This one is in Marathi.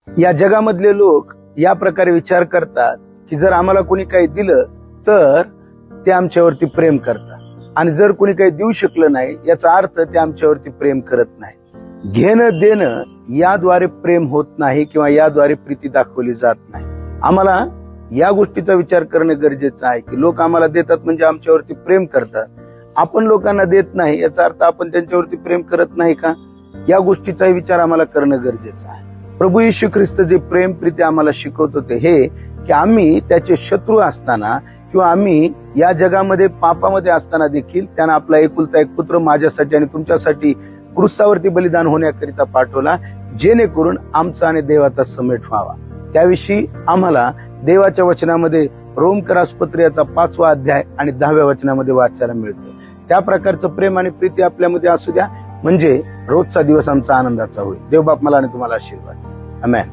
या जगामधले लोक या प्रकारे विचार करतात की जर आम्हाला कोणी काही दिलं तर ते आमच्यावरती प्रेम करतात, आणि जर कोणी काही देऊ शकलं नाही याचा अर्थ ते आमच्यावरती प्रेम करत नाही. घेणं देणं याद्वारे प्रेम होत नाही किंवा याद्वारे प्रीती दाखवली जात नाही. आम्हाला या गोष्टीचा विचार करणं गरजेचं आहे की लोक आम्हाला देतात म्हणजे आमच्यावरती प्रेम करतात. आपण लोकांना देत नाही याचा अर्थ आपण त्यांच्यावरती प्रेम करत नाही का? या गोष्टीचा विचार आम्हाला करणं गरजेचं आहे. प्रभू येशू ख्रिस्त जे प्रेम प्रीती आम्हाला शिकवत होते हे की आम्ही त्याचे शत्रू असताना किंवा आम्ही या जगामध्ये पापामध्ये असताना देखील त्यानं आपला एकुलता एक पुत्र माझ्यासाठी आणि तुमच्यासाठी क्रूसावरती बलिदान होण्याकरिता पाठवला, जेणेकरून आमचा आणि देवाचा समेट व्हावा. त्याविषयी आम्हाला देवाच्या वचनामध्ये रोमकरासपत्र याचा 5वा अध्याय आणि 10व्या वचनामध्ये वाचायला मिळते. त्या प्रकारचं प्रेम आणि प्रीती आपल्यामध्ये असू द्या, म्हणजे रोजचा दिवस आमचा आनंदाचा होईल. देव बाप मला आणि तुम्हाला आशीर्वाद. आमेन.